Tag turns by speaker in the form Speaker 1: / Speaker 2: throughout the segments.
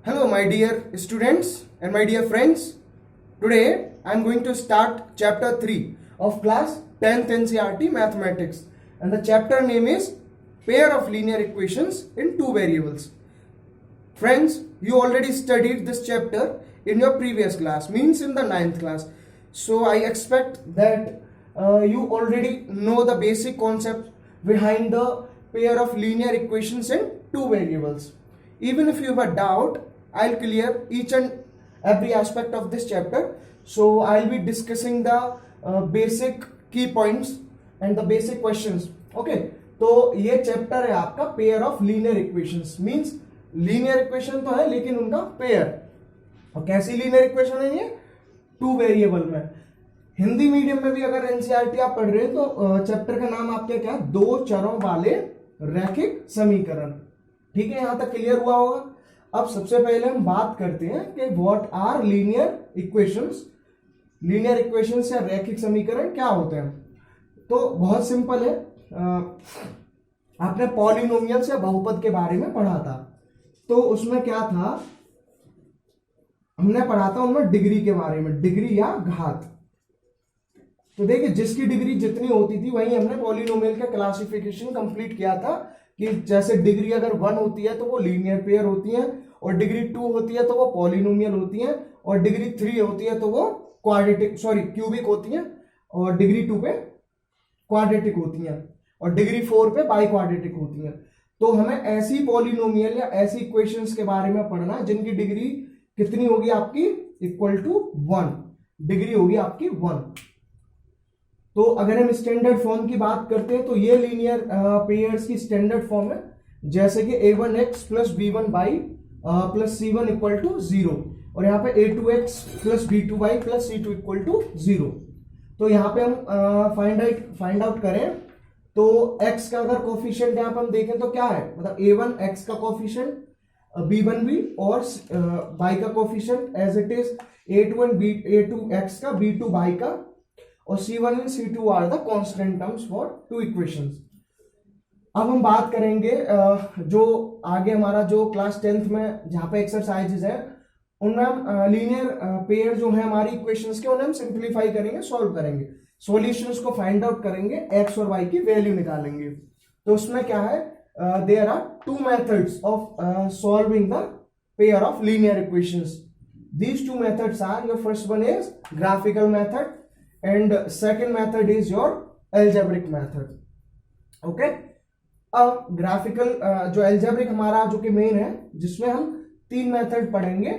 Speaker 1: Hello, my dear students and my dear friends. Today I am going to start chapter 3 of class 10th NCERT Mathematics, and the chapter name is Pair of Linear Equations in Two Variables. Friends, you already studied this chapter in your previous class, means in the 9th class. So I expect that you already know the basic concept behind the pair of linear equations in two variables. Even if you have a doubt, I'll clear each and every aspect of this chapter. So I'll be discussing the basic key points and the basic questions. Okay, तो ये chapter है आपका pair of linear equations. Means linear equation तो है लेकिन उनका pair. और कैसी लीनियर इक्वेशन है ये? टू वेरिएबल में. हिंदी मीडियम में भी अगर एनसीईआरटी आप पढ़ रहे हैं तो चैप्टर का नाम आपके क्या है? दो चरों वाले रैखिक समीकरण. ठीक है, यहां तक क्लियर हुआ होगा. अब सबसे पहले हम बात करते हैं कि what are linear equations. Linear equations या रैखिक समीकरण क्या होते हैं? तो बहुत सिंपल है. आपने पॉलिनोमियल्स या बहुपद के बारे में पढ़ा था, तो उसमें क्या था? हमने पढ़ा था उनमें डिग्री के बारे में, डिग्री या घात. तो देखिए, जिसकी डिग्री जितनी होती थी वही हमने पॉलिनोमियल का क्लासिफिकेशन कंप्लीट किया था कि जैसे डिग्री अगर 1 होती है तो वो लीनियर पेयर होती है, और डिग्री 2 होती है तो वो पॉलिनोमियल होती है, और डिग्री 3 होती है तो वो क्यूबिक होती है, और डिग्री 2 पे क्वाड्रेटिक होती है, और डिग्री 4 पे बाई क्वाड्रेटिक होती है. तो हमें ऐसी पॉलिनोमियल या ऐसी इक्वेशंस के बारे में पढ़ना है जिनकी डिग्री कितनी होगी आपकी? Equal to 1. डिग्री होगी आपकी 1. तो अगर हम स्टैंडर्ड फॉर्म की बात करते हैं तो ये लीनियर पेयर्स की स्टैंडर्ड फॉर्म है, जैसे कि a1x plus b1y plus c1 equal to 0, और यहाँ पे a2x plus b2y plus c2 equal to 0. तो यहाँ पे हम फाइंड आउट करें तो x का अगर कोफिशिएंट यहाँ पे हम देखें तो क्या है? मतलब a1 x का कोफिशिएंट, b1 भी, और y का coefficient as it is a2 x का, b2 y का, और c1 and c2 are the constant terms for two equations. अब हम बात करेंगे जो आगे हमारा जो क्लास 10th में जहां पे एक्सरसाइजेज है उनमें हम लीनियर पेयर जो है हमारी इक्वेशंस के, उन्हें हम सिंप्लीफाई करेंगे, सॉल्व करेंगे, सॉल्यूशंस को फाइंड आउट करेंगे, एक्स और वाई की वैल्यू निकालेंगे. तो उसमें क्या है? There are two methods of solving the pair of linear equations. These two methods are, your first one is graphical method and second method is your algebraic method. okay, अब graphical जो algebraic हमारा जो कि main है, जिसमें हम 3 method पढ़ेंगे.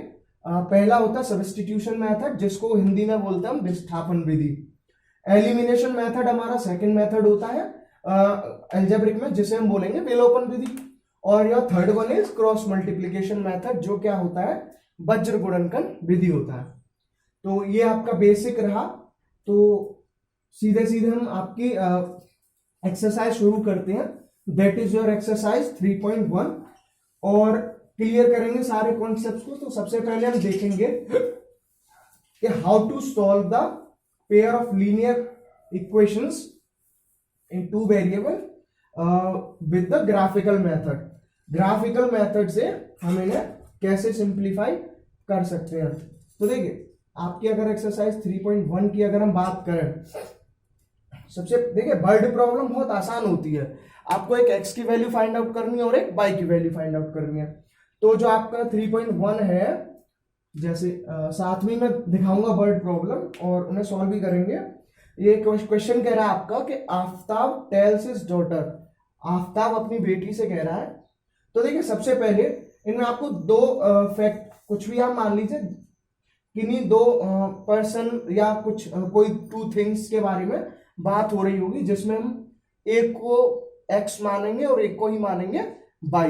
Speaker 1: पहला होता है सब्स्टिट्यूशन मेथड, जिसको हिंदी में बोलते हैं हम विस्थापन विधि. एलिमिनेशन मेथड हमारा सेकंड मेथड होता है algebraic में, जिसे हम बोलेंगे विलोपन विधि. और your third one is cross multiplication method, जो क्या होता है? वज्र गुणनखंड विधि होता है. तो ये आपका बेसिक रहा. तो सीधे सीधे हम आपकी एक्सरसाइज शुरू करते हैं. दैट इज योर एक्सरसाइज 3.1, और क्लियर करेंगे सारे कॉन्सेप्ट्स को. तो सबसे पहले हम देखेंगे कि how to solve the pair of linear equations in two variable with the graphical method. Graphical method से हम इन्हें कैसे सिंप्लीफाई कर सकते हैं. तो देखिए, आपकी अगर एक्सरसाइज 3.1 की अगर हम बात करें, सबसे देखिए वर्ड प्रॉब्लम बहुत आसान होती है. आपको एक x की वैल्यू फाइंड आउट करनी है और एक y की वैल्यू फाइंड आउट करनी है. तो जो आपका 3.1 है, जैसे साथ में मैं दिखाऊंगा वर्ड प्रॉब्लम और उन्हें सॉल्व भी करेंगे. ये क्वेश्चन कह रहा है आपका कि Aftab tales his daughter. Aftab अपनी बेटी से कह रहा है. तो देखिए, सबसे पहले इनमें आपको दो फैक्ट, कुछ भी आप मान लीजिए, किन्हीं दो पर्सन या कुछ कोई टू थिंग्स के बारे में बात हो रही होगी, जिसमें हम एक को x मानेंगे और एक को ही मानेंगे y.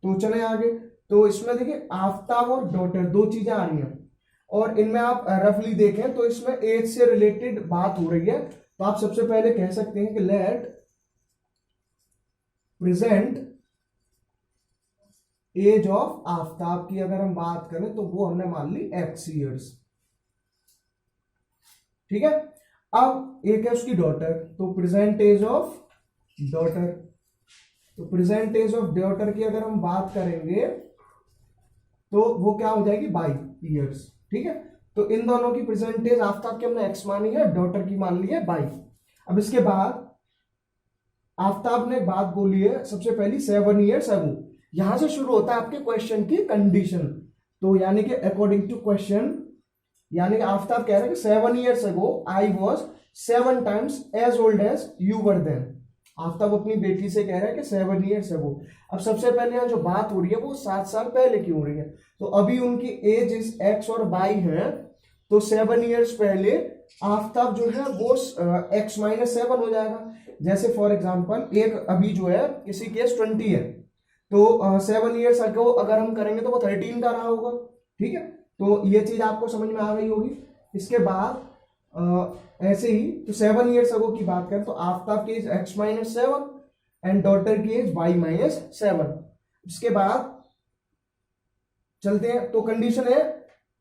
Speaker 1: तो चले आगे. तो इसमें देखिए आफ्ताब और डॉटर दो चीजें आ रही हैं, और इनमें आप रफली देखें तो इसमें एज से रिलेटेड बात हो रही है. तो आप सबसे पहले कह सकते हैं कि let present age of Aftab की अगर हम बात करें तो वो हमने मान ली x ईयर्स. ठीक है. अब एक है उसकी डॉटर, तो प्रेजेंट एज ऑफ डॉटर. तो प्रेजेंट एज ऑफ डॉटर की अगर हम बात करेंगे तो वो क्या हो जाएगी बाई ईयर्स। ठीक है, तो इन दोनों की परसेंटेज आफ्ताब की हमने एक्स मानी है, डॉटर की मान ली है बाई। अब इसके बाद आफ्ताब ने बात बोली है सबसे पहली 7 ईयर्स अगो। यहां से शुरू होता है आपके क्वेश्चन की कंडीशन। तो यानी कि अकॉर्डिंग टू क्वेश्चन, यानी कि आफ्ताब कह रहे हैं कि 7 years ago I was 7 times as old as you were then. Aftab अपनी बेटी से कह रहा है कि 7 ईयर्स अगो। अब सबसे पहले यहाँ जो बात हो रही है वो 7 साल पहले की हो रही है, तो अभी उनकी एज इज एक्स और वाई है, तो 7 ईयर्स पहले आफ्ताब जो है वो एक्स माइनस 7 हो जाएगा। जैसे फॉर एग्जाम्पल एक अभी जो है किसी केस 20 है, तो 7 ईयर्स अगो अगर हम करेंगे तो वो 13 का रहा होगा। ठीक है, तो ये चीज आपको समझ में आ गई होगी। इसके बाद ऐसे ही तो 7 ईयर्स अगो की बात करें तो आफ्ताब की age x minus 7 and daughter की एज वाई माइनस 7। इसके बाद चलते हैं, तो कंडीशन है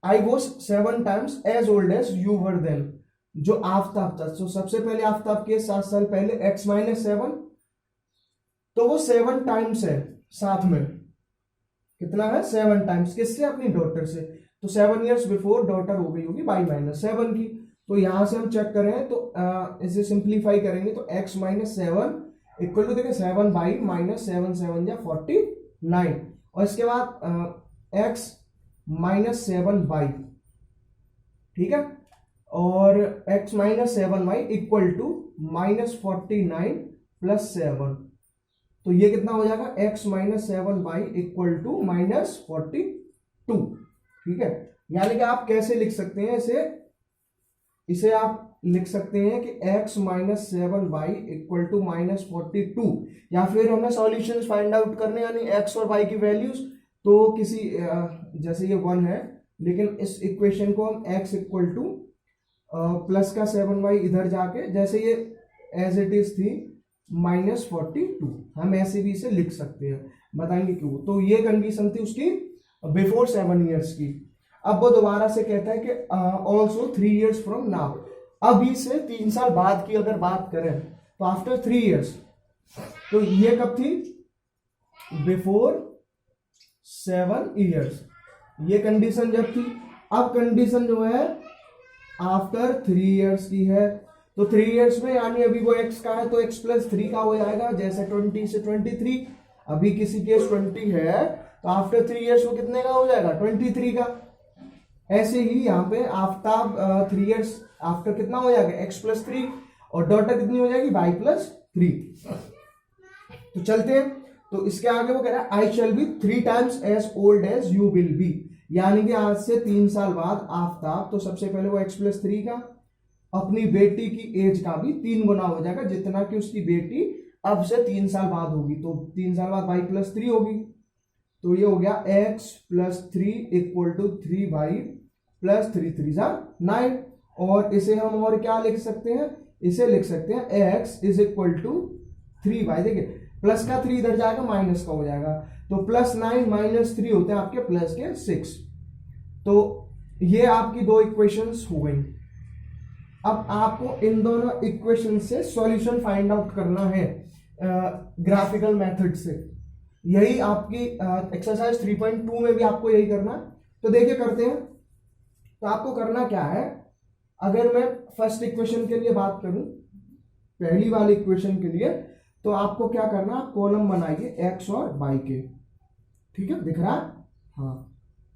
Speaker 1: I was 7 times as old as you were then. जो आफ्ताब था, तो सबसे पहले आफ्ताब के 7 साल पहले एक्स माइनस 7, तो वो 7 टाइम्स है, साथ में कितना है 7 टाइम्स, किससे अपनी डॉटर से। तो 7 ईयर्स बिफोर डॉटर हो गई होगी बाई माइनस 7 की। तो यहां से हम चेक करें तो इसे सिंप्लीफाई करेंगे तो एक्स माइनस 7 इक्वल टू देखिए 7 बाई माइनस 7 7 या 49, और इसके बाद एक्स माइनस 7 बाई, ठीक है, और x minus 7 y equal to minus 49 plus 7। तो ये कितना हो जाएगा x minus 7 y equal to minus 42। ठीक है, यानी कि आप कैसे लिख सकते हैं इसे आप लिख सकते हैं कि x minus 7 y equal to minus 42, या फिर हमें सॉल्यूशंस फाइंड आउट करने यानी x और y की वैल्यूज। तो किसी जैसे ये 1 है, लेकिन इस इक्वेशन को हम x इक्वल टू प्लस का 7y इधर जाके जैसे ये एज इट इज थी माइनस 42, हम ऐसे भी इसे लिख सकते हैं, बताएंगे क्यों। तो ये कंडीशन थी उसकी बिफोर 7 ईयर्स की। अब वो दोबारा से कहता है कि ऑल्सो 3 ईयर्स फ्रॉम नाउ, अभी से 3 साल बाद की अगर बात करें तो आफ्टर 3 ईयर्स, तो ये कब थी बिफोर 7 ईयर्स, ये कंडीशन जब थी। अब कंडीशन जो है आफ्टर 3 ईयर्स की है, तो 3 ईयर्स में यानी अभी वो x का है तो x प्लस 3 का हो जाएगा, जैसे 20 से 23, अभी किसी केस 20 है तो आफ्टर 3 ईयर्स वो कितने का हो जाएगा 23 का। ऐसे ही यहाँ पे आफ्ताब 3 ईयर्स आफ्टर कितना हो जाएगा x प्लस 3, और डॉटर कितनी हो जाएगी y प्लस 3। तो चलते हैं, तो इसके आगे वो कह रहा है I shall be 3 times as old as you will be, यानी कि आज से 3 साल बाद आफ्ताब, तो सबसे पहले वो x प्लस 3 का अपनी बेटी की एज का भी 3 गुना हो जाएगा, जितना कि उसकी बेटी अब से 3 साल बाद होगी, तो 3 साल बाद y प्लस 3 होगी। तो ये हो गया x plus 3 equal to 3y plus 3 3 9, और इसे हम और क्या लिख सकते हैं, इसे लिख सकते हैं x is equal to 3y, देखिए प्लस का 3 इधर जाएगा माइनस का हो जाएगा, तो प्लस 9 माइनस 3 होते हैं आपके प्लस के 6। तो ये आपकी दो इक्वेशंस हो गई। अब आपको इन दोनों इक्वेशन से सॉल्यूशन फाइंड आउट करना है ग्राफिकल मेथड से। यही आपकी एक्सरसाइज 3.2 में भी आपको यही करना है। तो देखिए करते हैं, तो आपको करना क्या है, अगर मैं फर्स्ट इक्वेशन के लिए बात करूं, पहली वाली इक्वेशन के लिए, तो आपको क्या करना, आप कॉलम बनाइए x और y के, ठीक है, दिख रहा है, हाँ,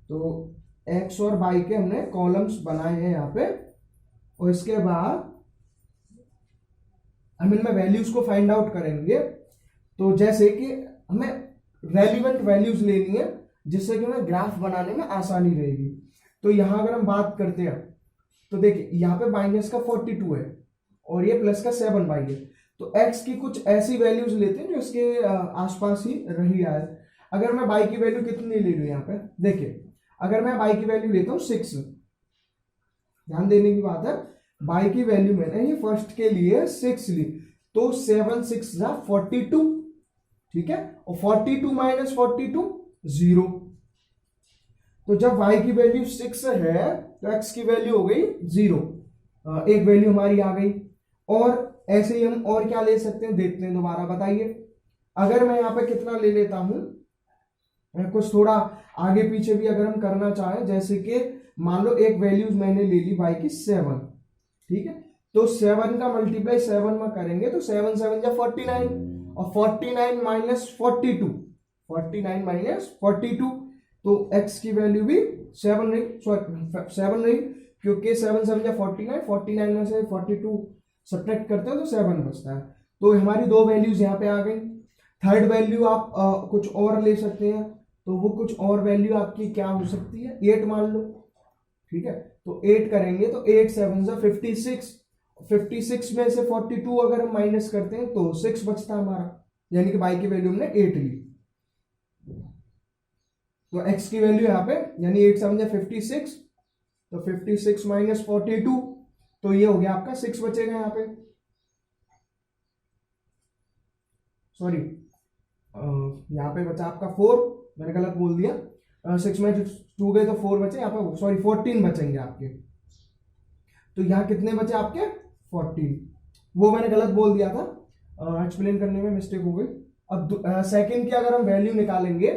Speaker 1: तो x और y के हमने कॉलम्स बनाए हैं यहाँ पे, और इसके बाद हम इनमें वैल्यूज को फाइंड आउट करेंगे। तो जैसे कि हमें रेलिवेंट वैल्यूज लेनी है जिससे कि हमें ग्राफ बनाने में आसानी रहेगी। तो यहां अगर हम बात करते हैं तो देखिए यहाँ पे माइनस का 42 है और ये प्लस का 7y है, तो x की कुछ ऐसी वैल्यूज लेते हैं जो इसके आसपास ही रही है। अगर मैं y की वैल्यू कितनी ले लूं, यहाँ पे देखिए अगर मैं y की वैल्यू लेता हूँ 6, ध्यान देने की बात है, y की वैल्यू मैंने ये फर्स्ट के लिए 6 ली, तो 7 6 42, ठीक है, और 42 माइनस 42 0। तो जब y की वैल्यू 6 है तो x की वैल्यू हो गई 0, एक वैल्यू हमारी आ गई। और ऐसे ही हम और क्या ले सकते हैं, देखते हैं दोबारा, बताइए। अगर मैं यहाँ पे कितना ले लेता हूं कुछ थोड़ा आगे पीछे भी अगर हम करना चाहें, जैसे कि मान लो एक वैल्यूज मैंने ले ली y की 7, ठीक है, तो 7 का मल्टीप्लाई 7 में करेंगे तो 7 7 जा 49, और 49 माइनस 42, 49 माइनस 42, तो x की वैल्यू भी 7 रही, सॉरी 7 रही, क्योंकि 7 7 जा 49, 49 में से 42 सब्ट्रैक्ट करते हैं तो 7 बचता है। तो हमारी दो वैल्यूज यहाँ पे आ गई। थर्ड वैल्यू आप कुछ और ले सकते हैं, तो वो कुछ और वैल्यू आपकी क्या हो सकती है, 8 मान लो, ठीक है, तो 8 करेंगे तो 8 7 जा 56, 56 में से 42 अगर हम माइनस करते हैं तो 6 बचता है हमारा, यानी कि y की वैल्यू हमने 8 ली, तो x की वैल्यू यहाँ पे यानी 8 7 जा 56, तो 56 माइनस 42, तो ये हो गया आपका 6 बचेगा यहाँ पे, सॉरी यहाँ पे बचा आपका 4, मैंने गलत बोल दिया, 6 में 2 गए तो 4 बचे, यहाँ पे सॉरी 14 बचेंगे आपके, तो यहाँ कितने बचे आपके 14, वो मैंने गलत बोल दिया था, एक्सप्लेन करने में मिस्टेक हो गई। अब सेकंड की अगर हम वैल्यू निकालेंगे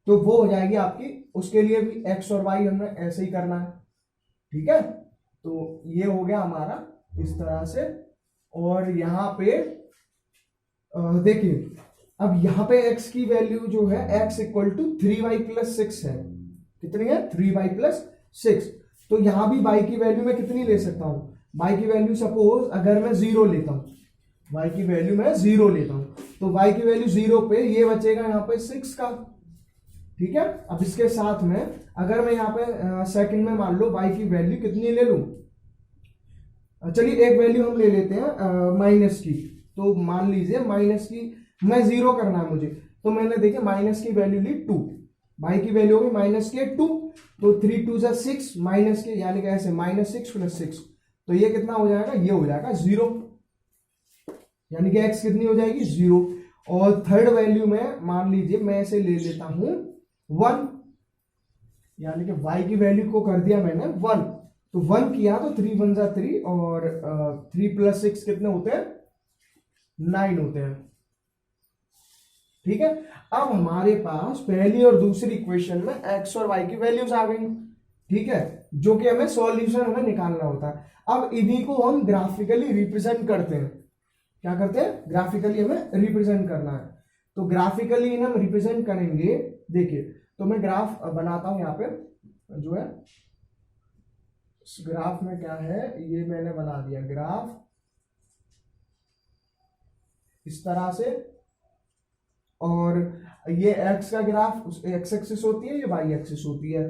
Speaker 1: तो वो हो जाएगी आपकी, उसके लिए भी x और y हमने ऐसे ही करना है, ठीक है, तो ये हो गया हमारा इस तरह से। और यहाँ पे देखिए, अब यहाँ पे x की वैल्यू जो है x equal to 3y plus 6 है, कितनी है 3y प्लस 6, तो यहाँ भी y की वैल्यू मैं कितनी ले सकता हूँ, y की वैल्यू सपोज अगर मैं 0 लेता हूँ, y की वैल्यू मैं 0 लेता हूँ, तो y की वैल्यू 0 पे ये बचेगा यहाँ पे 6 का, ठीक है। अब इसके साथ में अगर मैं यहाँ पे सेकंड में मान लो y की वैल्यू कितनी ले लूं, चलिए एक वैल्यू हम ले लेते हैं माइनस की, तो मान लीजिए माइनस की मैं 0 करना है मुझे, तो मैंने देखिए माइनस की वैल्यू ली 2, y की वैल्यू होगी माइनस के 2, तो 3 2 जा 6 माइनस के यानी कि ऐसे माइनस 6 प्लस 6, तो ये कितना हो जाएगा, ये हो जाएगा 0, यानी कि x कितनी हो जाएगी 0। और थर्ड वैल्यू में मान लीजिए मैं ऐसे ले लेता हूं 1, यानी कि y की वैल्यू को कर दिया मैंने 1, तो 1 किया तो 3 1 जा 3 और 3 प्लस 6 कितने होते हैं 9 होते हैं, ठीक है। अब हमारे पास पहली और दूसरी इक्वेशन में x और y की वैल्यूज आ गई, ठीक है, जो कि हमें सॉल्यूशन हमें निकालना होता है। अब इन्हीं को हम ग्राफिकली रिप्रेजेंट करते हैं, क्या करते हैं, ग्राफिकली हमें रिप्रेजेंट करना है, तो ग्राफिकली हम रिप्रेजेंट करेंगे। देखिए तो मैं ग्राफ बनाता हूं, यहाँ पे जो है ग्राफ में क्या है, ये मैंने बना दिया ग्राफ इस तरह से, और ये x का ग्राफ x एक्सिस होती है, ये y एक्सिस होती है,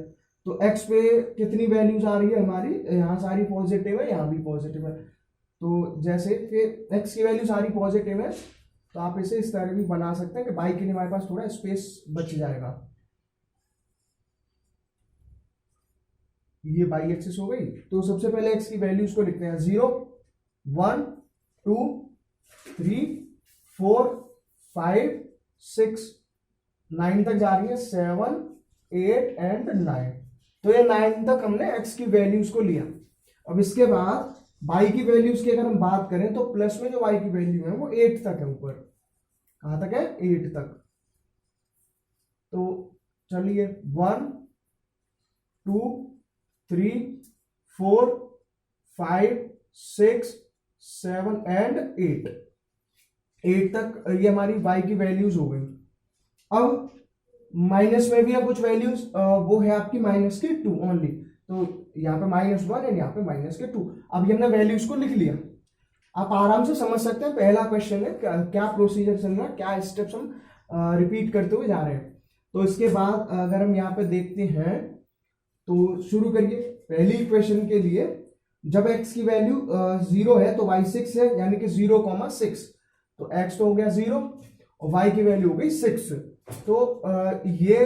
Speaker 1: तो x पे कितनी वैल्यूज आ रही है हमारी, यहाँ सारी पॉजिटिव है, यहाँ भी पॉजिटिव है, तो जैसे कि x की वैल्यू सारी पॉजिटिव है, तो आप इसे इस तरह भी बना सकते हैं कि y के लिए हमारे पास थोड़ा स्पेस बच जाएगा, ये y एक्सिस हो गई। तो सबसे पहले x की वैल्यूज को लिखते हैं 0 1 2 3 4 5 6 9 तक जा रही है, 7 8 एंड 9, तो ये 9 तक हमने x की वैल्यूज को लिया। अब इसके बाद y की वैल्यूज की अगर हम बात करें तो प्लस में जो y की वैल्यू है वो 8 तक है, ऊपर कहां तक है 8 तक, तो चलिए 1 2 3 4 5 6 7 एंड 8 तक ये हमारी y की वैल्यूज हो गई। अब माइनस में भी है कुछ वैल्यूज, वो है आपकी माइनस के 2 ओनली, तो यहाँ पे -1 एंड यहाँ पे माइनस के 2। अब ये हमने वैल्यूज को लिख लिया, आप आराम से समझ सकते हैं पहला क्वेश्चन है क्या प्रोसीजर चल रहा है, क्या स्टेप्स हम रिपीट करते हुए जा रहे हैं। तो इसके बाद अगर हम यहाँ पे देखते हैं तो शुरू करिए पहली इक्वेशन के लिए, जब x की वैल्यू 0 है तो y 6 है, यानी कि 0,6, तो x तो हो गया 0 और y की वैल्यू हो गई 6, तो ये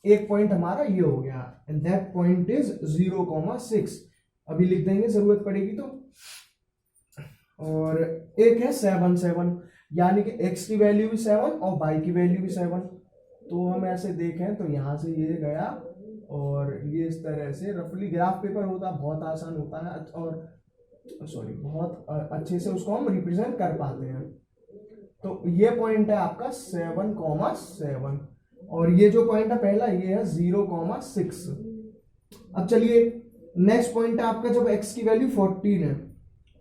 Speaker 1: एक पॉइंट हमारा ये हो गया, एंड दैट पॉइंट इज 0,6, अभी लिख देंगे जरूरत पड़ेगी तो। और एक है 7 7, यानी कि x की वैल्यू भी 7 और y की वैल्यू भी 7, तो हम ऐसे देखें तो यहां से ये गया और ये इस तरह से रफली ग्राफ पेपर होता है, बहुत आसान होता है और सॉरी बहुत अच्छे से उसको हम रिप्रेजेंट कर पाते हैं। तो ये पॉइंट है आपका 7,7, और ये जो पॉइंट है पहला ये है 0,6। अब चलिए नेक्स्ट पॉइंट है आपका, जब x की वैल्यू 14 है,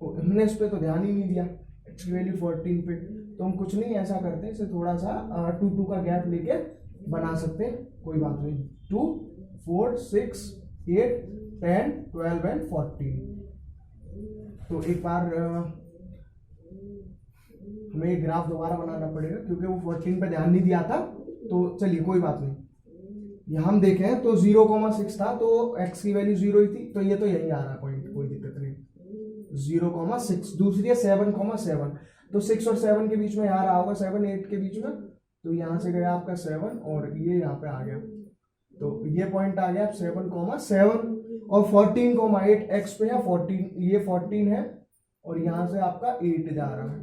Speaker 1: तो हमने इस पे तो ध्यान ही नहीं दिया, x की वैल्यू 14 पे, तो हम कुछ नहीं ऐसा करते, इसे थोड़ा सा 2 का गैप लेके बना सकते हैं, कोई बात नहीं। 2, 4, 6, 8, 10, 12 एंड 14। तो एक बार हमें ये ग्राफ दोबारा बनाना पड़ेगा क्योंकि वो 14 पे ध्यान नहीं दिया था, तो चलिए कोई बात नहीं। यहाँ हम देखें तो 0,6 था, तो x की वैल्यू 0 ही थी, तो ये तो यही आ रहा है पॉइंट, कोई दिक्कत नहीं। 0,6, दूसरी है 7,7, तो 6 और 7 के बीच में यहाँ रहा होगा, 7, 8 के बीच में, तो यहाँ से गया आपका 7 और ये यहाँ पे आ गया, तो ये पॉइंट आ गया 7,7 और 14,8 x पे है 14, ये 14 है और यहाँ से आपका 8 जा रहा है,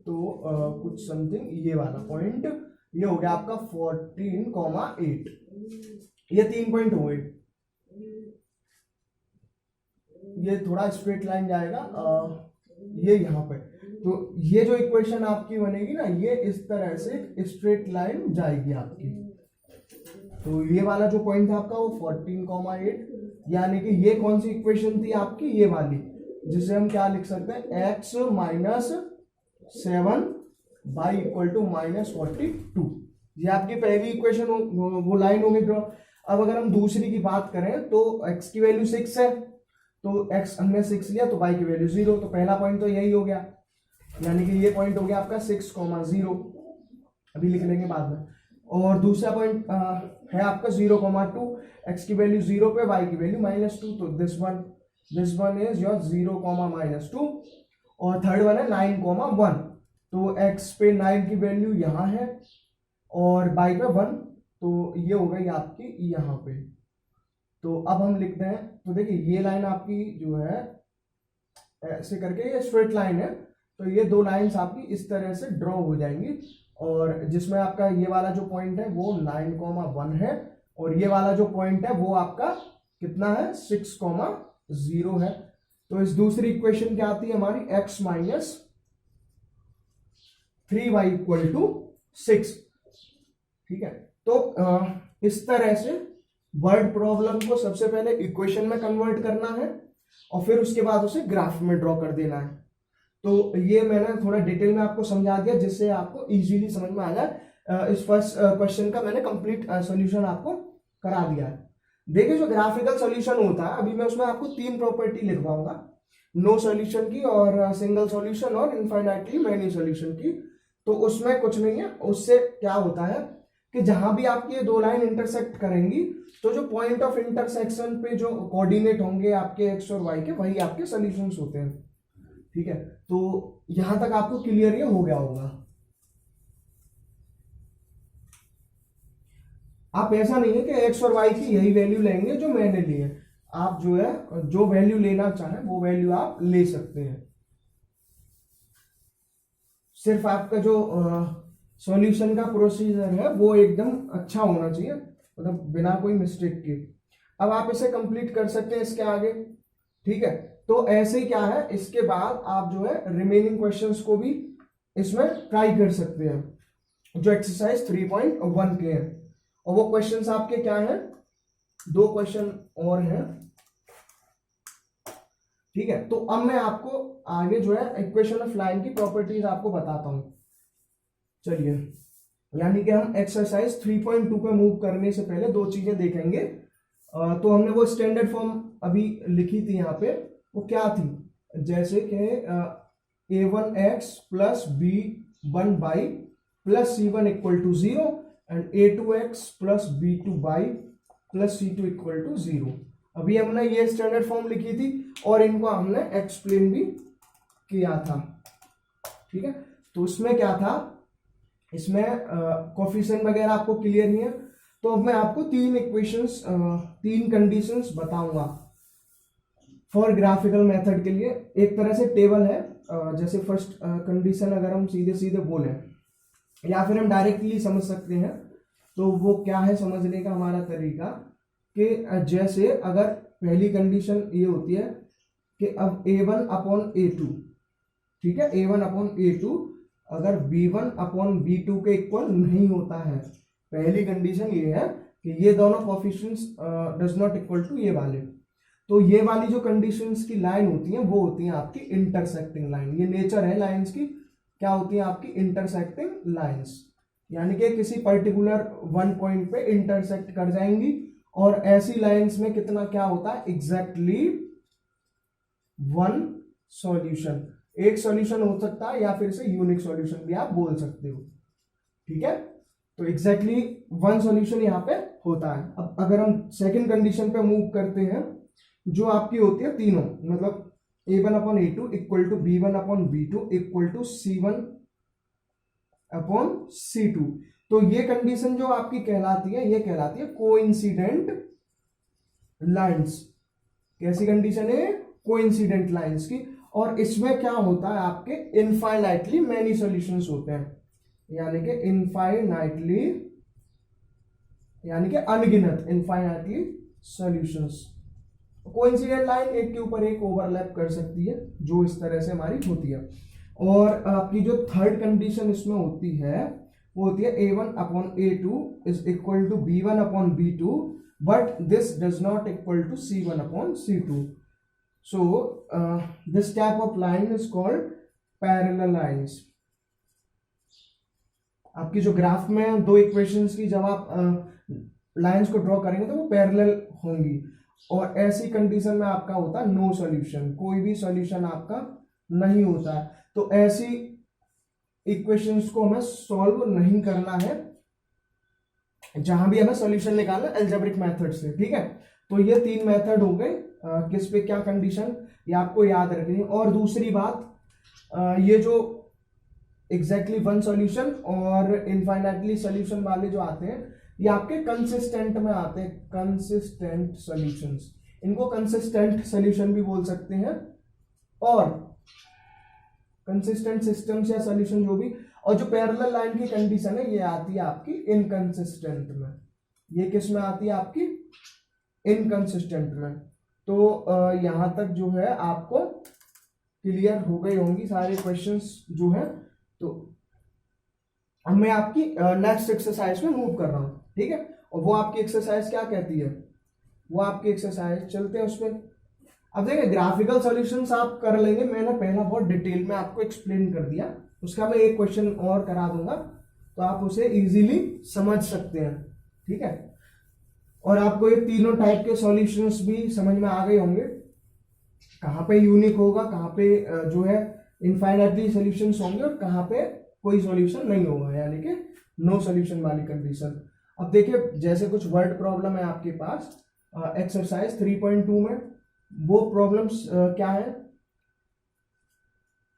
Speaker 1: तो कुछ समथिंग ये वाला पॉइंट ये हो गया आपका 14,8। ये 3 पॉइंट हो गए, ये थोड़ा स्ट्रेट लाइन जाएगा ये यहाँ पे, तो ये जो इक्वेशन आपकी बनेगी ना, ये इस तरह से स्ट्रेट लाइन जाएगी आपकी। तो ये वाला जो पॉइंट था आपका वो 14,8, यानी कि ये कौन सी इक्वेशन थी आपकी, ये वाली, जिसे हम क्या लिख सकते हैं, x minus 7 by equal to minus 42। ये आपकी पहली इक्वेशन वो लाइन होगी ड्रॉ। अब अगर हम दूसरी की बात करें तो x की वैल्यू 6 है, तो x हमने 6 लिया, तो y की वैल्यू 0, तो पहला पॉइंट तो यही हो गया, यानी कि ये पॉइंट हो गया आपका 6,0, अभी लिख लेंगे बाद में। और दूसरा पॉइंट है आपका 0,2, x की वैल्यू 0 पे, y की वैल्यू -2, तो दिस वन इज योर 0,-2। और थर्ड वन है 9,1, तो x पे 9 की वैल्यू यहाँ है और y पे 1, तो ये हो गई आपकी यहाँ पे। तो अब हम लिखते हैं, तो देखिए ये लाइन आपकी जो है ऐसे करके ये स्ट्रेट लाइन है, तो ये दो लाइंस आपकी इस तरह से ड्रॉ हो जाएंगी, और जिसमें आपका ये वाला जो पॉइंट है वो 9,1 है और ये वाला जो पॉइंट है वो आपका कितना है, 6,0 है। तो इस दूसरी इक्वेशन क्या आती है हमारी, x minus 3y equal to 6। ठीक है, तो इस तरह से वर्ड प्रॉब्लम को सबसे पहले इक्वेशन में कन्वर्ट करना है और फिर उसके बाद उसे ग्राफ में ड्रॉ कर देना है। तो ये मैंने थोड़ा डिटेल में आपको समझा दिया जिससे आपको इजीली समझ में आ जाए। इस फर्स्ट क्वेश्चन का मैंने कंप्लीट सॉल्यूशन आपको करा दिया है। देखिए जो ग्राफिकल सॉल्यूशन होता है, अभी मैं उसमें आपको 3 प्रॉपर्टी लिखवाऊंगा, नो सॉल्यूशन की और सिंगल सॉल्यूशन और इनफाइनाइटली मैनी सॉल्यूशन की। तो उसमें कुछ नहीं है, उससे क्या होता है कि जहां भी आपकी ये दो लाइन इंटरसेक्ट करेंगी तो जो पॉइंट ऑफ इंटरसेक्शन पे जो कोऑर्डिनेट होंगे आपके एक्स और वाई के, वही आपके सॉल्यूशंस होते हैं। ठीक है, तो यहां तक आपको क्लियर ये हो गया होगा। आप ऐसा नहीं है कि एक्स और वाई की यही वैल्यू लेंगे जो मैंने ली है, आप जो है जो वैल्यू लेना चाहें वो वैल्यू आप ले सकते हैं। सिर्फ आपका जो सॉल्यूशन का प्रोसीजर है वो एकदम अच्छा होना चाहिए, मतलब बिना कोई मिस्टेक के। अब आप इसे कंप्लीट कर सकते हैं इसके आगे। ठीक है, तो ऐसे ही क्या है, इसके बाद आप जो है रिमेनिंग क्वेश्चंस को भी इसमें ट्राई कर सकते हैं जो एक्सरसाइज 3.1 के हैं। और वो क्वेश्चंस आपके क्या हैं, 2 क्वेश्चन और हैं। ठीक है, तो अब मैं आपको आगे जो है इक्वेशन ऑफ लाइन की प्रॉपर्टीज आपको बताता हूं। चलिए, यानी कि हम एक्सरसाइज 3.2 पे मूव करने से पहले 2 चीजें देखेंगे। तो हमने वो स्टैंडर्ड फॉर्म अभी लिखी थी यहाँ पे, वो क्या थी, जैसे कि a1x plus b1y plus c1 equal to 0 and a2x plus b2y plus c2 equal to 0। अभी हमने ये स्टैंडर्ड फॉर्म लिखी थी और इनको हमने एक्सप्लेन भी किया था। ठीक है, तो उसमें क्या था, इसमें कोफिशिएंट वगैरह आपको क्लियर नहीं है, तो अब मैं आपको 3 इक्वेशंस 3 कंडीशंस बताऊंगा फॉर ग्राफिकल मेथड के लिए। एक तरह से टेबल है, जैसे फर्स्ट कंडीशन अगर हम सीधे सीधे बोले या फिर हम डायरेक्टली समझ सकते हैं, तो वो क्या है समझने का हमारा तरीका कि जैसे अगर पहली कंडीशन ये होती है कि अब a1 अपॉन a2, ठीक है, a1 अपॉन a2 अगर v1 अपॉन v2 के इक्वल नहीं होता है, पहली कंडीशन ये है कि ये दोनों coefficients does not equal to ये वाले, तो ये वाली जो कंडीशंस की लाइन होती हैं वो होती हैं आपकी इंटरसेक्टिंग लाइन। ये नेचर है लाइंस की, क्या होती है आपकी इंटरसेक्टिंग लाइंस, यानी कि किसी पर्टिकुलर वन पॉइंट पे इंटरसेक्ट कर जाएंगी। और ऐसी लाइंस में कितना क्या होता है, एग्जैक्टली वन सॉल्यूशन, एक सॉल्यूशन हो सकता है या फिर इसे यूनिक सॉल्यूशन भी आप बोल सकते हो, ठीक है। तो एग्जैक्टली वन सॉल्यूशन यहाँ पे होता है। अब अगर हम सेकंड कंडीशन पे मूव करते हैं, जो आपकी होती है तीनों, मतलब a1 upon a2 equal to b1 upon b2 equal to c1 upon c2, तो ये कंडीशन जो आपकी कहलाती है, ये कहलाती है कोइंसिडेंट लाइंस। कैसी कंडीशन है, कोइंसिडेंट लाइंस की। और इसमें क्या होता है आपके इनफाइनाइटली मैनी सॉल्यूशंस होते हैं, यानी कि इनफाइनाइटली, यानी कि अनगिनत, इनफाइनाइटली सॉल्यूशंस। कोइंसिडेंट लाइन एक के ऊपर एक ओवरलैप कर सकती है, जो इस तरह से हमारी होती है। और आपकी जो थर्ड कंडीशन इसमें होती है वो होती है a1 upon a2 is equal to b1 upon b2 but this does not equal to c1 upon c2। So this type of line is called parallel lines. आपकी जो ग्राफ में दो इक्वेशंस की जब आप लाइंस को ड्रॉ करेंगे तो वो पैरेलल होंगी, और ऐसी कंडीशन में आपका होता है नो सॉल्यूशन, कोई भी सॉल्यूशन आपका नहीं होता है। तो ऐसी इक्वेशंस को हमें सॉल्व नहीं करना है जहां भी हमें सॉल्यूशन निकालना अलजेब्रिक मेथड से, ठीक है। तो ये तीन मेथड हो गए, किस पे क्या कंडीशन, ये आपको याद रखनी है। और दूसरी बात, ये जो एग्जैक्टली वन सॉल्यूशन और इनफाइनाइटली सॉल्यूशन वाले जो आते हैं, ये आपके कंसिस्टेंट में आते हैं, कंसिस्टेंट सॉल्यूशंस। इनको कंसिस्टेंट सॉल्यूशन भी बोल सकते हैं, और कंसिस्टेंट सिस्टम्स या सॉल्यूशन जो भी। और जो पैरेलल लाइन की कंडीशन है, ये आती है आपकी इनकंसिस्टेंट में। ये किस में आती है आपकी, इनकंसिस्टेंट में। तो यहां तक जो है आपको क्लियर हो गई होंगी सारे क्वेश्चंस जो है। तो अब मैं आपकी नेक्स्ट एक्सरसाइज में मूव कर रहा हूं, ठीक है। और वो आपकी एक्सरसाइज क्या कहती है, वो आपकी एक्सरसाइज, चलते हैं उसमें। अब देखिए ग्राफिकल सॉल्यूशंस आप कर लेंगे, मैंने पहला बहुत डिटेल में आपको एक्सप्लेन कर दिया, उसका मैं एक क्वेश्चन और करा दूंगा तो आप उसे इजीली समझ सकते हैं, ठीक है। और आपको ये तीनों टाइप के सॉल्यूशंस भी समझ में आ गए होंगे, कहाँ पे यूनिक होगा, कहाँ पे जो है इनफाइनाइटली सॉल्यूशंस होंगे, और कहाँ पे कोई सॉल्यूशन नहीं होगा, यानी कि नो सॉल्यूशन वाली कंडीशन। अब देखिए जैसे कुछ वर्ड प्रॉब्लम है आपके पास एक्सरसाइज 3.2 में, वो प्रॉब्लम्स क्या है,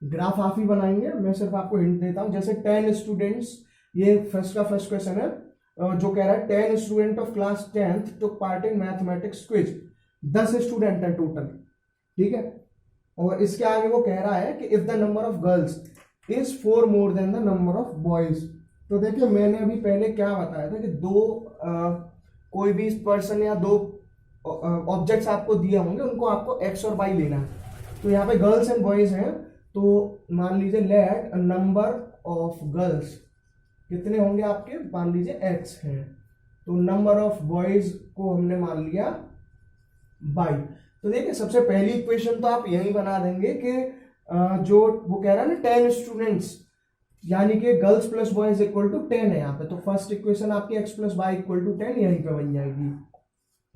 Speaker 1: ग्राफ आप ही बनाएंगे, मैं सिर्फ आपको हिंट देता हूं। जैसे 10 स्टूडेंट्स, ये फर्स्ट क्वेश्चन है, जो कह रहा है 10 student of class 10th took part in mathematics quiz. 10 student है टोटल, ठीक है। और इसके आगे वो कह रहा है कि if the number of girls is 4 more than the number of boys. तो देखिए मैंने अभी पहले क्या बताया था कि कोई भी पर्सन या दो ऑब्जेक्ट्स आपको दिए होंगे, उनको आपको एक्स और वाई लेना है। तो यहाँ पे गर्ल्स एंड बॉयज हैं, तो मान लीजिए लेट नंबर ऑफ गर्ल्स कितने होंगे आपके, मान लीजिए एक्स हैं, तो नंबर ऑफ बॉयज को हमने मान लिया बाई। तो देखिए सबसे पहली इक्वेशन तो आप यही बना देंगे कि जो वो कह रहा है ना 10 स्टूडेंट्स, यानी कि girls plus boys equal to 10 है यहाँ पे, तो फर्स्ट इक्वेशन आपकी x plus y equal to 10 यहीं पे बन जाएगी,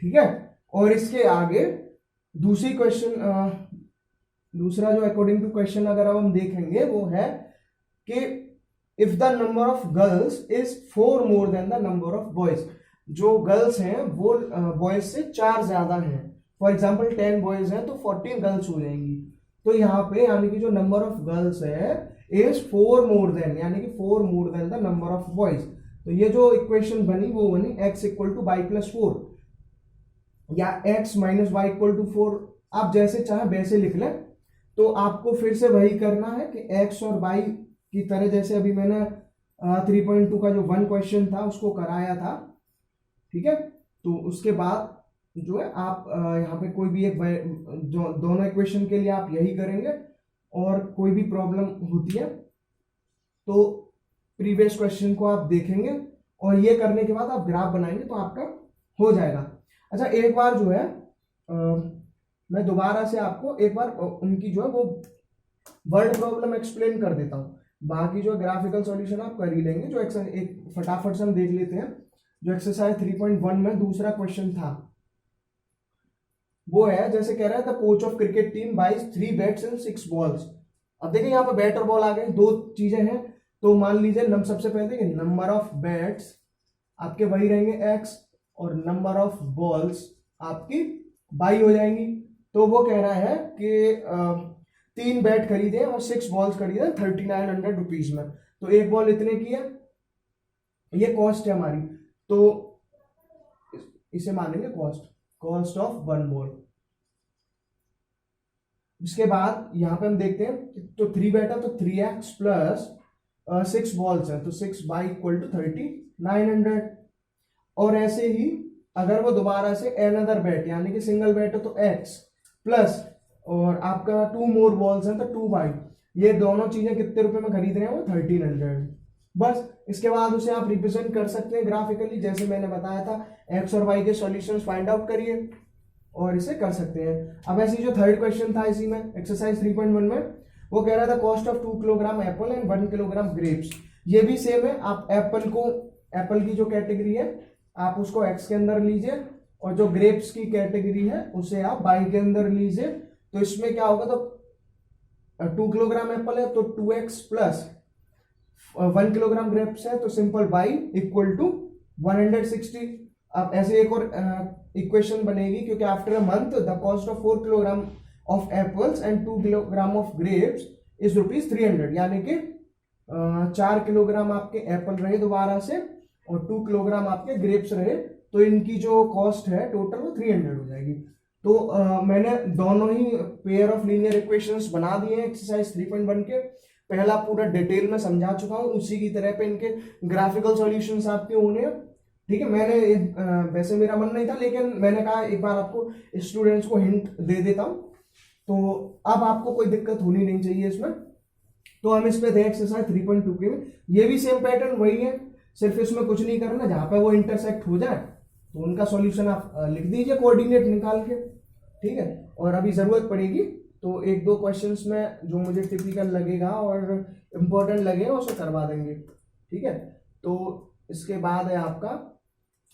Speaker 1: ठीक है। और इसके आगे दूसरी क्वेश्चन, दूसरा जो अकॉर्डिंग टू क्वेश्चन अगर हम देखेंगे वो है कि if the number of girls is 4 more than the number of boys, जो गर्ल्स हैं वो बॉयज से 4 ज्यादा हैं। फॉर एग्जाम्पल 10 बॉयज हैं तो 14 गर्ल्स हो जाएंगी। तो यहाँ पे यानी कि जो नंबर ऑफ गर्ल्स है इज 4 मोर देन, यानी कि 4 more than the number of boys. तो ये जो इक्वेशन बनी वो बनी x equal to y plus 4 या x minus y equal to 4, आप जैसे चाहे वैसे लिख लें। तो आपको फिर से वही करना है कि x और y की तरह, जैसे अभी मैंने 3.2 का जो वन क्वेश्चन था उसको कराया था, ठीक है। तो उसके बाद जो है आप यहाँ पे कोई भी एक जो दोनों इक्वेशन के लिए आप यही करेंगे, और कोई भी प्रॉब्लम होती है तो प्रीवियस क्वेश्चन को आप देखेंगे और ये करने के बाद आप ग्राफ बनाएंगे तो आपका हो जाएगा। अच्छा, एक बार जो है मैं दोबारा से आपको एक बार उनकी जो है वो वर्ड प्रॉब्लम एक्सप्लेन कर देता हूँ, बाकी जो ग्राफिकल सॉल्यूशन आप कर ही लेंगे। जो एक फटाफट से हम देख लेते हैं। जो एक्सरसाइज 3.1 में दूसरा क्वेश्चन था वो है, जैसे कह रहा है the coach of cricket team buys 3 bats and 6 balls. अब देखिए यहाँ पे बैट और बॉल आ गए, दो चीजें हैं। तो मान लीजिए सबसे पहले देखिए नंबर ऑफ बैट्स आपके वही रहेंगे x और नंबर ऑफ बॉल्स आपकी y हो जाएंगी। तो वो कह रहा है कि 3 बैट खरीदे और 6 बॉल्स खरीदे 3900 रुपीज में। तो एक बॉल इतने की है, ये कॉस्ट है हमारी, तो इसे मानेंगे कॉस्ट ऑफ 1 बॉल। इसके बाद यहां पे हम देखते हैं तो 3 बैट है तो 3x प्लस 6 बॉल्स है तो 6 इक्वल टू 3900। और ऐसे ही अगर वो दोबारा से अनदर बैट यानी कि सिंगल बैट है तो x प्लस और आपका 2 मोर बॉल्स हैं तो 2y, ये दोनों चीजें कितने रुपए में खरीद रहे हैं वो 1300। बस इसके बाद उसे आप रिप्रेजेंट कर सकते हैं ग्राफिकली, जैसे मैंने बताया था x और y के सॉल्यूशंस फाइंड आउट करिए और इसे कर सकते हैं। अब ऐसी जो थर्ड क्वेश्चन था इसी में एक्सरसाइज 3.1 में, वो कह रहा था cost of 2 kilogram Apple and 1 kilogram grapes. ये भी सेम है, आप एप्पल की जो कैटेगरी है आप उसको x के अंदर लीजिए और जो ग्रेप्स की कैटेगरी है उसे आप y के अंदर लीजिए। तो इसमें क्या होगा, तो 2 किलोग्राम एप्पल है तो 2x प्लस 1 किलोग्राम ग्रेप्स है तो सिंपल y इक्वल टू 160। अब ऐसे एक और इक्वेशन बनेगी, क्योंकि after a month the cost of 4 kilogram of apples and 2 kilogram of grapes is ₹300, यानी कि 4 किलोग्राम आपके एप्पल रहे दोबारा से और 2 किलोग्राम आपके ग्रेप्स रहे, तो इनकी जो कॉस्ट है टोटल वो 300 हो जाएगी। तो मैंने दोनों ही पेयर ऑफ लीनियर इक्वेशंस बना दिए हैं एक्सरसाइज 3.1 के। पहला पूरा डिटेल में समझा चुका हूं, उसी की तरह पे इनके ग्राफिकल सॉल्यूशंस आपके होने हैं। ठीक है, मैंने वैसे मेरा मन नहीं था लेकिन मैंने कहा एक बार आपको स्टूडेंट्स को हिंट दे देता हूं, तो अब आपको कोई दिक्कत होनी नहीं चाहिए इसमें। तो हम इस पे थे एक्सरसाइज 3.2 के में, ये भी सेम पैटर्न वही है, सिर्फ इसमें कुछ नहीं करना, जहां पे वो इंटरसेक्ट हो जाए तो उनका सॉल्यूशन आप लिख दीजिए कोऑर्डिनेट निकाल के। ठीक है, और अभी जरूरत पड़ेगी तो 1-2 क्वेश्चंस में जो मुझे टिपिकल लगेगा और इम्पोर्टेंट लगेगा उसे करवा देंगे। ठीक है, तो इसके बाद है आपका,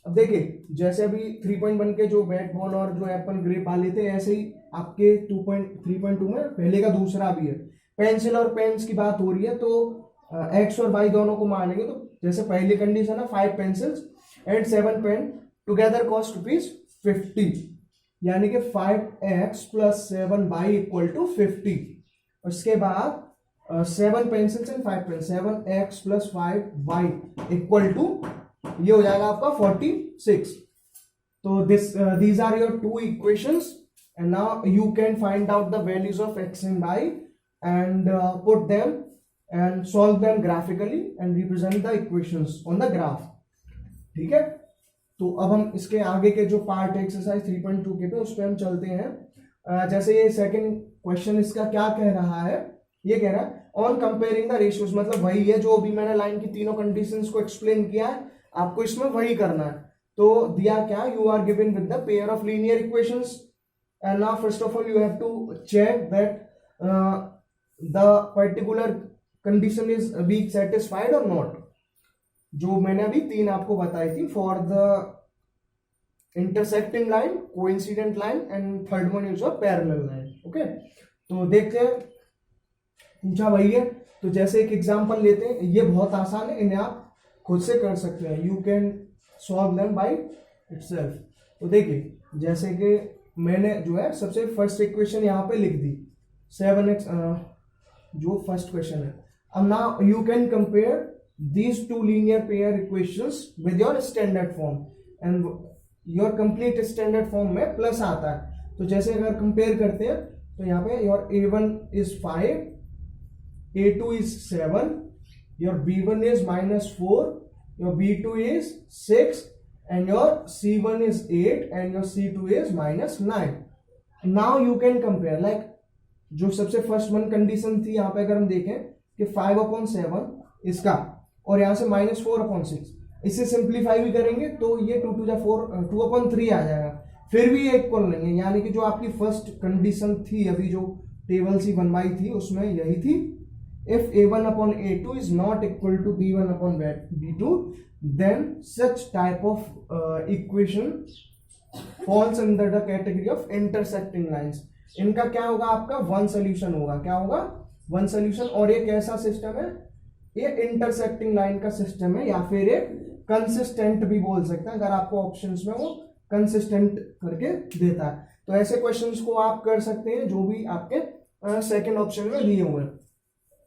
Speaker 1: अब देखिए जैसे अभी 3.1 के जो बैट बॉल और जो एप्पल ग्रेप वाले थे, ऐसे ही आपके 3.2 में पहले का दूसरा भी है। पेंसिल और पेन्स की बात हो रही है तो एक्स और वाई दोनों को मानेंगे, तो जैसे पहली कंडीशन है 5 pencils and 7 pen together cost ₹50, यानी कि 5x plus 7y equal to 50। उसके बाद 7 pencils and 5 pen, 7x plus 5y equal to ये हो जाएगा आपका 46। तो these are your 2 equations and now you can find out the values of x and y and put them and solve them graphically and represent the equations on the graph। ठीक है, तो अब हम इसके आगे के जो पार्ट है एक्सरसाइज 3.2 के पे उस पर हम चलते हैं। जैसे ये सेकंड क्वेश्चन इसका क्या कह रहा है, ये कह रहा है ऑन कंपेयरिंग द रेशियोज, मतलब वही है जो अभी मैंने लाइन की तीनों कंडीशंस को एक्सप्लेन किया है, आपको इसमें वही करना है। तो दिया क्या, you are given with the pair of linear equations and now first of all you have to check that the particular condition is being satisfied और नॉट। जो मैंने अभी 3 आपको बताई थी, for the intersecting line, coincident line and third one is a parallel line. Okay, तो देखते हैं, पूछा वही है। तो जैसे एक एग्जांपल लेते हैं, ये बहुत आसान है, इन्हें आप खुद से कर सकते हैं, you can solve them by itself. तो देखिए जैसे कि मैंने जो है सबसे फर्स्ट इक्वेशन यहाँ पे लिख दी 7x, जो फर्स्ट क्वेश्चन है। अब now you can compare these 2 linear pair equations with your standard form and your complete standard form में प्लस आता है। तो जैसे अगर कंपेयर करते हैं तो यहाँ पे your a1 is 5, a2 is 7, your b1 is -4, your b2 is 6 and your c1 is 8 and your c2 is -9। now you can compare like जो सबसे फर्स्ट वन कंडीशन थी यहाँ पे अगर हम देखें कि 5/7 इसका, और यहाँ से -4/6, इसे सिंप्लीफाई भी करेंगे तो ये 2 × 4 2/3 आ जाएगा, फिर भी ये इक्वल नहीं है, यानी कि जो आपकी फर्स्ट कंडीशन थी अभी जो टेबल सी बनवाई थी उसमें यही थी, if a1/a2 is not equal to b1/b2 then such type of equation falls under the category of intersecting lines. इनका क्या होगा, आपका वन सोल्यूशन होगा, क्या होगा, वन सोल्यूशन। और ये कैसा सिस्टम है, ये इंटरसेक्टिंग लाइन का सिस्टम है, या फिर एक कंसिस्टेंट भी बोल सकते हैं, अगर आपको ऑप्शंस में वो कंसिस्टेंट करके देता है। तो ऐसे क्वेश्चंस को आप कर सकते हैं जो भी आपके सेकंड ऑप्शन में दिए हुए हैं।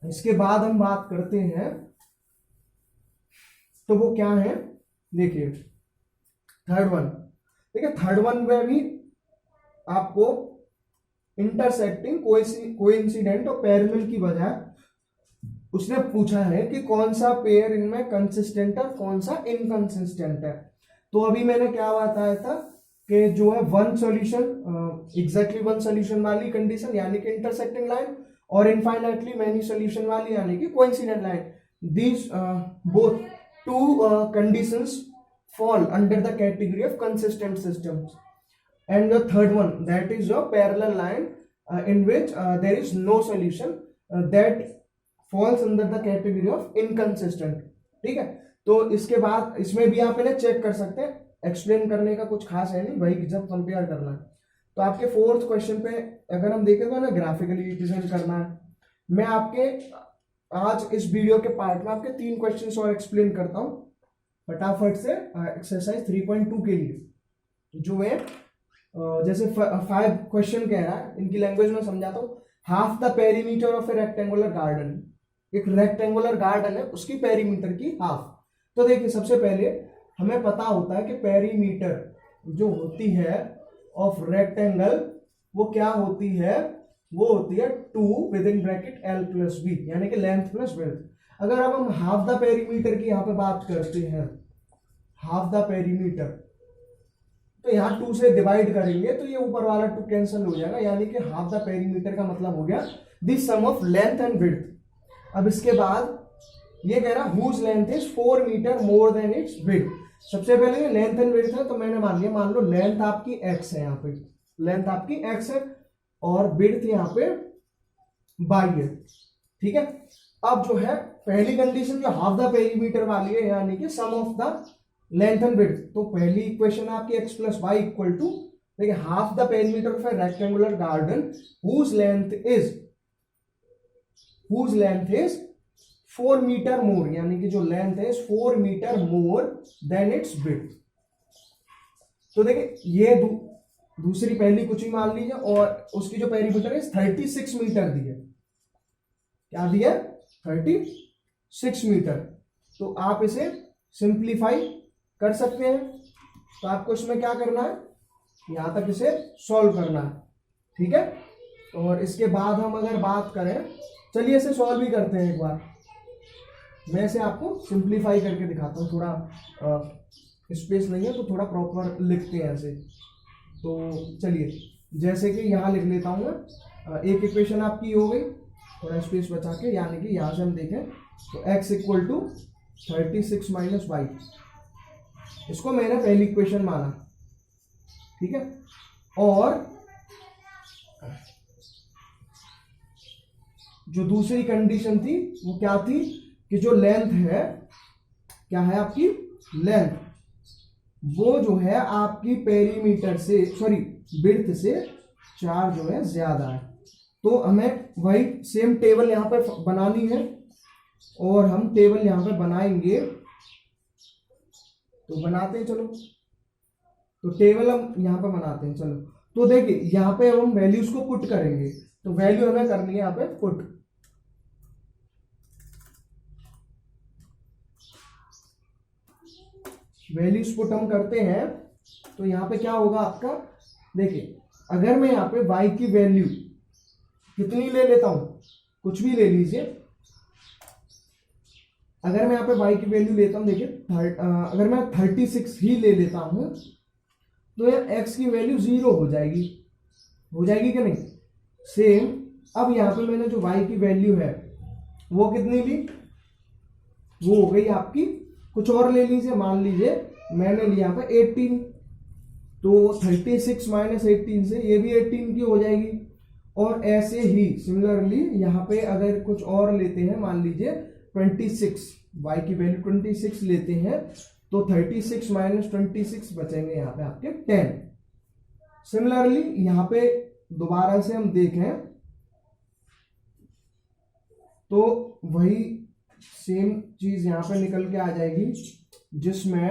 Speaker 1: इसके बाद हम बात करते हैं, तो वो क्या है, देखिए थर्ड वन, देखिए थर्ड वन में भी आपको इंटरसेक्टिंग कोइंसिडेंट और पैरेलल की बजाय उसने पूछा है कि कौन सा पेयर इनमें कंसिस्टेंट है, कौन सा इनकंसिस्टेंट है। तो अभी मैंने क्या बताया था कि जो है one solution, exactly one solution वाली कंडीशन यानी कि इंटरसेक्टिंग लाइन, और इनफाइनाइटली मैनी सॉल्यूशन वाली यानी कि coincident line, these both to conditions fall under the category of consistent systems. And the third one, that is your parallel line in which there is no solution, that falls under the category of inconsistent. ठीक है, तो इसके बाद इसमें भी आप इन्हें check कर सकते हैं, एक्सप्लेन करने का कुछ खास है नहीं, वही जब कंपेयर करना है। तो आपके फोर्थ क्वेश्चन पे अगर हम देखें तो ना ग्राफिकली रिप्रेजेंट करना है। मैं आपके आज इस वीडियो के पार्ट में आपके 3 क्वेश्चन और एक्सप्लेन करता हूँ फटाफट से एक्सरसाइज 3.2 के लिए, जो है जैसे 5 क्वेश्चन कह रहा है, इनकी लैंग्वेज में समझाता हूँ। Half the perimeter of a rectangular garden, एक रेक्टेंगुलर गार्डन है उसकी पेरीमीटर की हाफ। तो देखिए सबसे पहले हमें पता होता है कि पेरीमीटर जो होती है ऑफ रेक्टेंगल वो क्या होती है, वो होती है 2 with in bracket l + b, यानी कि लेंथ प्लस विड्थ। अगर अब हम हाफ द पेरीमीटर की यहाँ पे बात करते हैं, हाफ द पेरीमीटर, तो यहाँ 2 से डिवाइड करेंगे तो ये ऊपर वाला 2 कैंसिल हो जाएगा, यानी कि हाफ द पेरीमीटर का मतलब हो गया the sum of length and width. अब इसके बाद ये कह रहा whose length is 4 metre more than its width. सबसे पहले लेंथ एंड विड्थ है, तो मैंने मान लिया, मान लो लेंथ आपकी x है, यहाँ पे लेंथ आपकी x है और विड्थ यहाँ पे y है, ठीक है। अब जो है पहली कंडीशन जो हाफ द पेरीमीटर वाली है, यानी कि sum of the length and width, तो पहली इक्वेशन आपकी x + y इक्वल टू, देखिए half the perimeter of a rectangular garden whose length is 4 metre more, यानी कि जो लेंथ है 4 metre more than its width. तो देखिए ये दूसरी पहली कुछ ही मान लीजिए, और उसकी जो पेरीमीटर है 36 मीटर दी है, क्या दिया, 36 मीटर। तो आप इसे सिंप्लीफाई कर सकते हैं। तो आपको इसमें क्या करना है, यहां तक इसे सॉल्व करना है, ठीक है। और इसके बाद हम अगर बात करें, चलिए इसे सॉल्व भी करते हैं एक बार, मैं इसे आपको सिंप्लीफाई करके दिखाता हूँ, थोड़ा स्पेस नहीं है तो थोड़ा प्रॉपर लिखते हैं ऐसे। तो चलिए जैसे कि यहाँ लिख लेता हूँ मैं, एक इक्वेशन आपकी हो गई, थोड़ा स्पेस बचा के, यानी कि यहाँ से हम देखें तो x = 36 - y, इसको मैंने पहली इक्वेशन माना, ठीक है। और जो दूसरी कंडीशन थी वो क्या थी कि जो लेंथ है, क्या है आपकी लेंथ, वो जो है आपकी पेरीमीटर से, सॉरी विड्थ से 4 जो है ज्यादा है। तो हमें वही सेम टेबल यहाँ पे बनानी है, और हम टेबल यहाँ पे बनाएंगे, तो बनाते हैं, चलो तो टेबल हम यहाँ पे बनाते हैं, चलो। तो देखिए यहाँ पे हम वैल्यूज को पुट करेंगे, तो वैल्यू हमें करनी है यहाँ पे पुट, वैल्यूज पुट हम करते हैं। तो यहाँ पे क्या होगा आपका, देखिए अगर मैं यहाँ पे y की वैल्यू कितनी ले लेता हूं, कुछ भी ले लीजिए, अगर मैं यहाँ पे y की वैल्यू लेता हूं, देखिए अगर मैं 36 ही ले लेता हूं, तो यार x की वैल्यू 0 हो जाएगी कि नहीं, सेम। अब यहाँ पे मैंने जो y की वैल्यू है वो कितनी ली, वो हो गई आपकी। कुछ और ले लीजिए, मान लीजिए मैंने लिया था 18, तो 36 माइनस 18 से ये भी 18 की हो जाएगी। और ऐसे ही सिमिलरली यहाँ पे अगर कुछ और लेते हैं, मान लीजिए 26, y की वैल्यू 26 लेते हैं, तो 36 माइनस 26 बचेंगे यहाँ पे आपके 10। सिमिलरली यहाँ पे दोबारा से हम देखें तो वही सेम चीज यहाँ पे निकल के आ जाएगी, जिसमें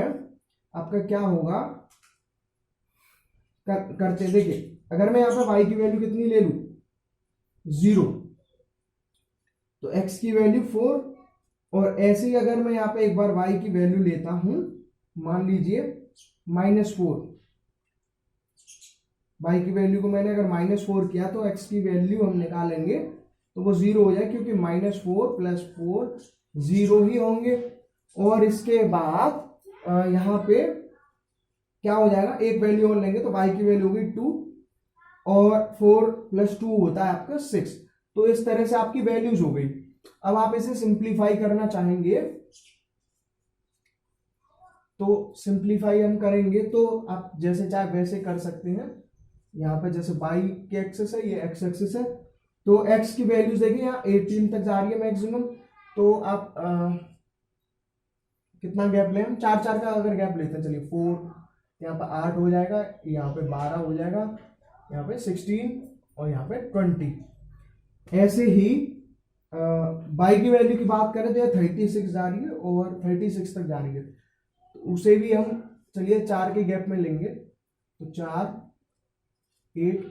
Speaker 1: आपका क्या होगा, करते देखिए, अगर मैं यहाँ पे y की वैल्यू कितनी ले लूं 0, तो x की वैल्यू 4, और ऐसे ही अगर मैं यहाँ पे एक बार y की वैल्यू लेता हूं, मान लीजिए -4, y की वैल्यू को मैंने अगर -4 किया तो x की वैल्यू हम निकालेंगे तो वो 0 हो जाए, क्योंकि -4 + 4 0 ही होंगे। और इसके बाद यहाँ पे क्या हो जाएगा, एक वैल्यू और लेंगे तो y की वैल्यू होगी 2, और 4 + 2 होता है आपका 6। तो इस तरह से आपकी वैल्यूज हो गई। अब आप इसे सिंप्लीफाई करना चाहेंगे तो सिंप्लीफाई हम करेंगे तो आप जैसे चाहे वैसे कर सकते हैं। यहाँ पे जैसे y के एक्सेस है, ये x एक्सेस है, तो x की वैल्यूज देखिए यहाँ 18 तक जा रही है मैक्सिमम। तो आप कितना गैप लें हम, 4 का अगर गैप लेते हैं, चलिए 4, यहाँ पे 8 हो जाएगा, यहाँ पे 12 हो जाएगा, यहाँ पे 16 और यहाँ पे 20। ऐसे ही y की वैल्यू की बात करें तो यह 36 जा रही है और 36 तक जा रही है, तो उसे भी हम चलिए 4 के गैप में लेंगे, तो 4, 8,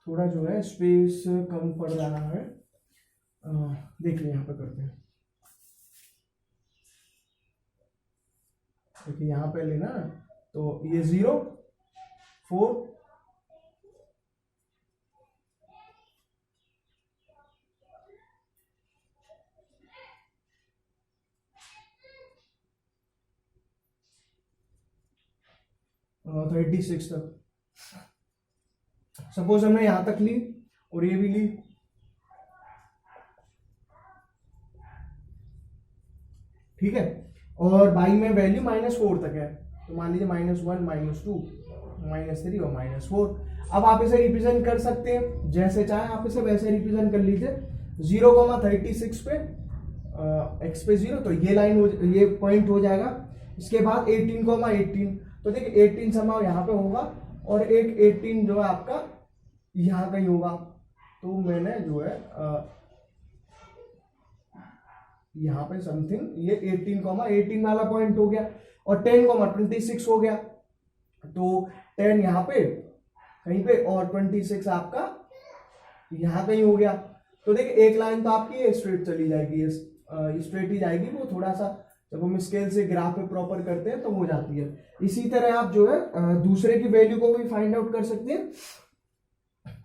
Speaker 1: थोड़ा जो है स्पेस कम पड़ रहा है, देखिए यहाँ पे करते हैं, देखिए यहाँ पे लेना, तो ये 0, 4, और 36 तक। सपोज हमने यहां तक ली और ये भी ली, ठीक है, और बाई में वैल्यू -4 तक है, तो मान लीजिए -1, -2, -3 और -4। अब आप इसे रिप्रेजेंट कर सकते हैं जैसे चाहे, आप इसे वैसे रिप्रेजेंट कर लीजिए। 0,36 पे x पे 0, तो ये लाइन ये पॉइंट हो जाएगा। इसके बाद 18,18, तो देखिए 18 समाव यहाँ पे होगा और एक 18 जो है आपका यहाँ कहीं होगा, तो मैंने जो है यहाँ पे समथिंग ये 18,18 वाला पॉइंट हो गया, और 10,26 हो गया, तो 10 यहाँ पे कहीं पे और 26 आपका यहाँ कहीं हो गया। तो देखिए एक लाइन तो आपकी स्ट्रेट चली जाएगी, स्ट्रेट ही जाएगी, वो थोड़ा सा जब हम स्केल से ग्राफ पे प्रॉपर करते हैं तो हो जाती है। इसी तरह आप जो है दूसरे की वैल्यू को भी फाइंड आउट कर सकते हैं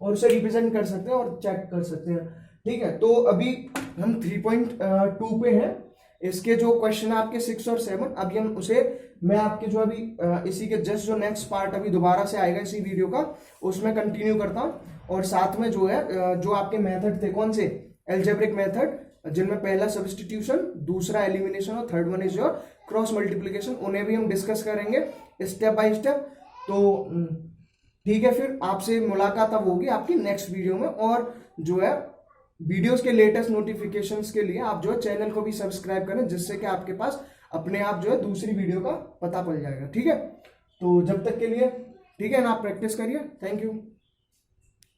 Speaker 1: और उसे रिप्रेजेंट कर सकते हैं और चेक कर सकते हैं, ठीक है। तो अभी हम 3.2 पे हैं, इसके जो क्वेश्चन है आपके 6 और 7, अभी हम उसे, मैं आपके जो अभी इसी के जस्ट जो नेक्स्ट पार्ट अभी दोबारा से आएगा इसी वीडियो का, उसमें कंटिन्यू करता हूँ। और साथ में जो है जो आपके मेथड थे, कौन से, एल्जेब्रिक मेथड, जिनमें पहला सब्स्टिट्यूशन, दूसरा एलिमिनेशन और third one is your cross multiplication, उन्हें भी हम डिस्कस करेंगे स्टेप बाय स्टेप। तो ठीक है, फिर आपसे मुलाकात अब होगी आपकी नेक्स्ट वीडियो में। और जो है वीडियोस के लेटेस्ट नोटिफिकेशंस के लिए आप जो है चैनल को भी सब्सक्राइब करें, जिससे कि आपके पास अपने आप जो है दूसरी वीडियो का पता पड़ जाएगा, ठीक है। तो जब तक के लिए ठीक है ना, आप प्रैक्टिस करिए। Thank you.